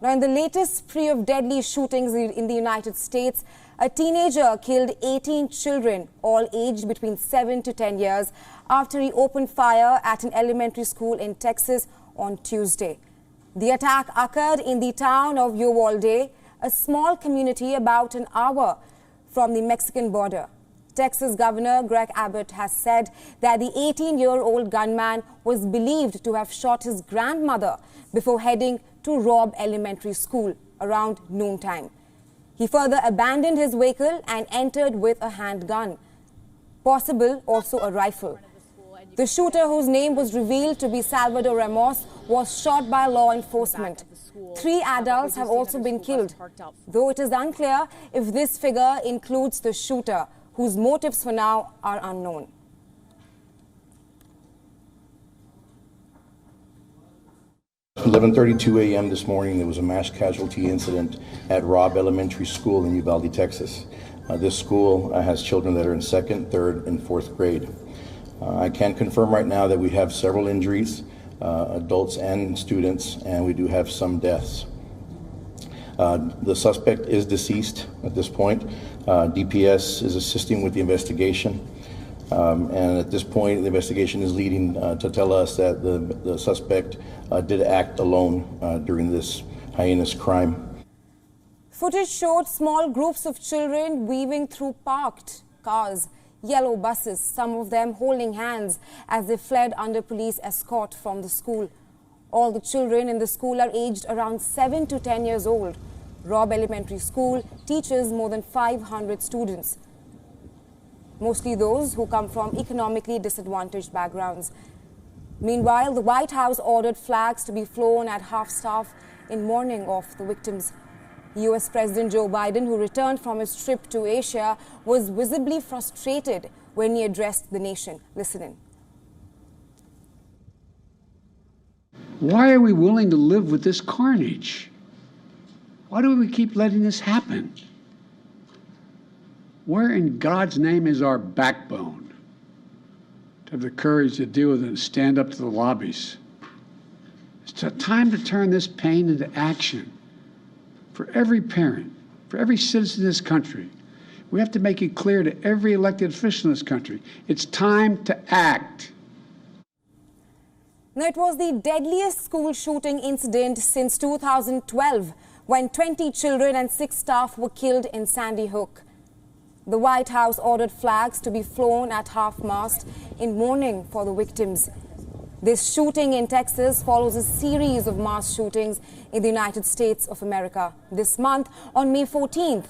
Now, in the latest spree of deadly shootings in the United States, a teenager killed 18 children, all aged between 7 to 10 years, after he opened fire at an elementary school in Texas on Tuesday. The attack occurred in the town of Uvalde, a small community about an hour from the Mexican border. Texas Governor Greg Abbott has said that the 18-year-old gunman was believed to have shot his grandmother before heading to Robb Elementary School around noontime. He further abandoned his vehicle and entered with a handgun, possible also a rifle. The shooter, whose name was revealed to be Salvador Ramos, was shot by law enforcement. 3 adults have also been killed, though it is unclear if this figure includes the shooter, whose motives for now are unknown. At 11:32 a.m. this morning, there was a mass casualty incident at Robb Elementary School in Uvalde, Texas. This school has children that are in 2nd, 3rd, and 4th grade. I can confirm right now that we have several injuries, adults and students, and we do have some deaths. The suspect is deceased at this point. DPS is assisting with the investigation. And at this point, the investigation is leading to tell us that the suspect did act alone during this heinous crime. Footage showed small groups of children weaving through parked cars, yellow buses, some of them holding hands as they fled under police escort from the school. All the children in the school are aged around 7 to 10 years old. Robb Elementary School teaches more than 500 students, mostly those who come from economically disadvantaged backgrounds. Meanwhile, the White House ordered flags to be flown at half-staff in mourning of the victims. U.S. President Joe Biden, who returned from his trip to Asia, was visibly frustrated when he addressed the nation. Listen in. Why are we willing to live with this carnage? Why do we keep letting this happen? Where in God's name is our backbone to have the courage to deal with it and stand up to the lobbies? It's a time to turn this pain into action for every parent, for every citizen in this country. We have to make it clear to every elected official in this country, it's time to act. Now, it was the deadliest school shooting incident since 2012, when 20 children and 6 staff were killed in Sandy Hook. The White House ordered flags to be flown at half-mast in mourning for the victims. This shooting in Texas follows a series of mass shootings in the United States of America. This month, on May 14th,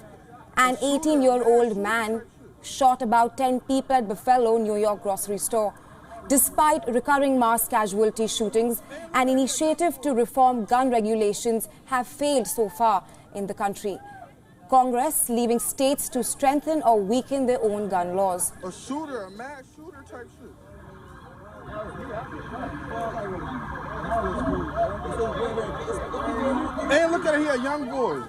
an 18-year-old man shot about 10 people at Buffalo, New York grocery store. Despite recurring mass casualty shootings, an initiative to reform gun regulations have failed so far in the country. Congress leaving states to strengthen or weaken their own gun laws. A shooter, a mass shooter type shit. Hey, look at it here, young boys.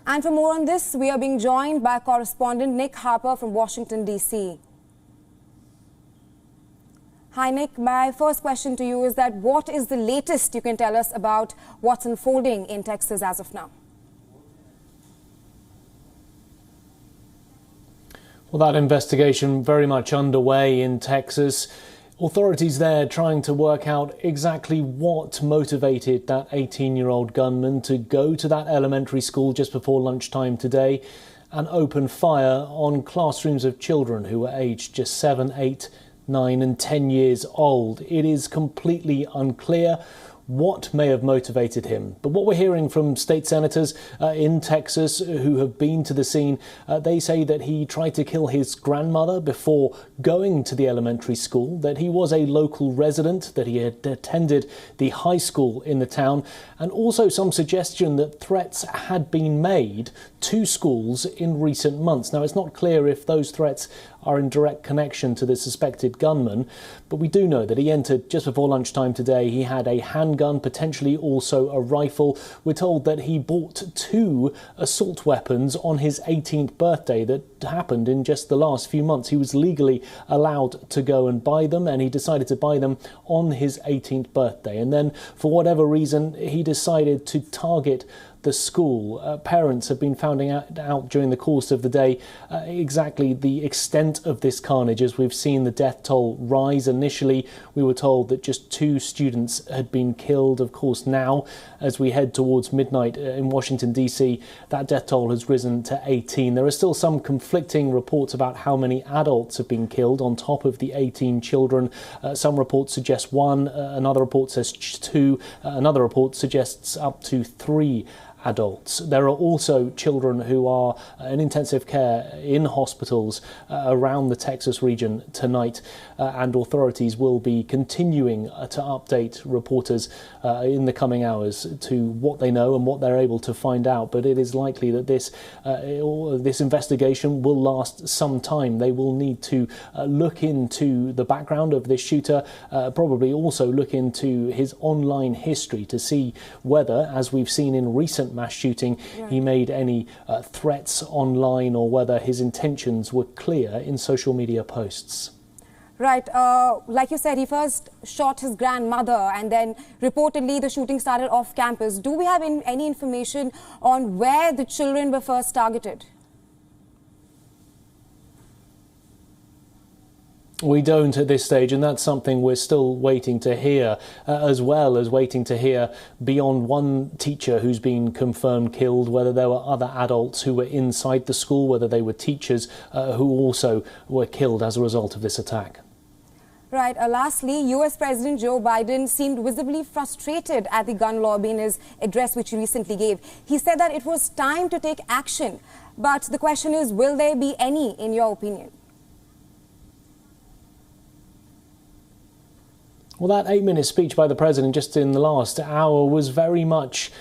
And for more on this, we are being joined by correspondent Nick Harper from Washington, D.C. Hi, Nick. My first question to you is that what is the latest you can tell us about what's unfolding in Texas as of now? Well, that investigation very much underway in Texas. Authorities there trying to work out exactly what motivated that 18-year-old gunman to go to that elementary school just before lunchtime today and open fire on classrooms of children who were aged just 7, 8, 9 and 10 years old. It is completely unclear what may have motivated him. But what we're hearing from state senators in Texas who have been to the scene, they say that he tried to kill his grandmother before going to the elementary school, that he was a local resident, that he had attended the high school in the town, and also some suggestion that threats had been made to schools in recent months. Now, it's not clear if those threats are in direct connection to the suspected gunman. But we do know that he entered just before lunchtime today. He had a handgun, potentially also a rifle. We're told that he bought 2 assault weapons on his 18th birthday that happened in just the last few months. He was legally allowed to go and buy them, and he decided to buy them on his 18th birthday. And then, for whatever reason, he decided to target the school. Parents have been finding out during the course of the day exactly the extent of this carnage as we've seen the death toll rise. Initially, we were told that just 2 students had been killed. Of course, now, as we head towards midnight in Washington, D.C., that death toll has risen to 18. There are still some conflicting reports about how many adults have been killed on top of the 18 children. Some reports suggest 1, another report says 2, another report suggests up to 3 adults. There are also children who are in intensive care in hospitals around the Texas region tonight, and authorities will be continuing to update reporters in the coming hours to what they know and what they're able to find out. But it is likely that this investigation will last some time. They will need to look into the background of this shooter, probably also look into his online history to see whether, as we've seen in recent mass shooting, he made any threats online or whether his intentions were clear in social media posts. Right. Like you said, he first shot his grandmother and then reportedly the shooting started off campus. Do we have any information on where the children were first targeted? We don't at this stage, and that's something we're still waiting to hear, as well as waiting to hear beyond one teacher who's been confirmed killed, whether there were other adults who were inside the school, whether they were teachers who also were killed as a result of this attack. Right. Lastly, US President Joe Biden seemed visibly frustrated at the gun lobby in his address which he recently gave. He said that it was time to take action. But the question is, will there be any, in your opinion? Well, that 8-minute speech by the president just in the last hour was very much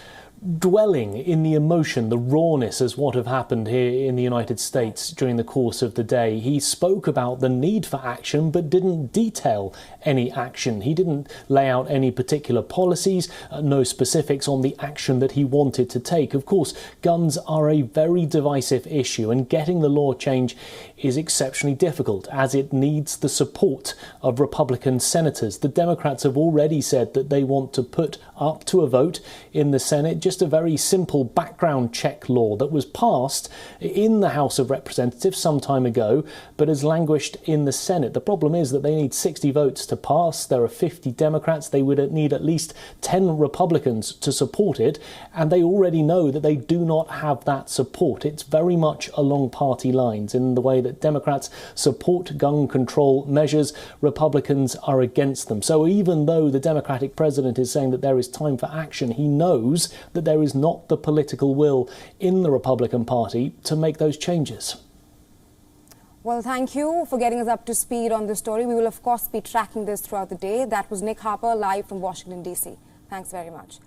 dwelling in the emotion, the rawness as what have happened here in the United States during the course of the day. He spoke about the need for action, but didn't detail any action. He didn't lay out any particular policies, no specifics on the action that he wanted to take. Of course, guns are a very divisive issue, and getting the law change is exceptionally difficult, as it needs the support of Republican senators. The Democrats have already said that they want to put up to a vote in the Senate just a very simple background check law that was passed in the House of Representatives some time ago, but has languished in the Senate. The problem is that they need 60 votes to pass. There are 50 Democrats. They would need at least 10 Republicans to support it, and they already know that they do not have that support. It's very much along party lines in the way that Democrats support gun control measures, Republicans are against them. So even though the Democratic president is saying that there is time for action, he knows that there is not the political will in the Republican Party to make those changes. Well, thank you for getting us up to speed on this story. We will, of course, be tracking this throughout the day. That was Nick Harper, live from Washington, D.C. Thanks very much.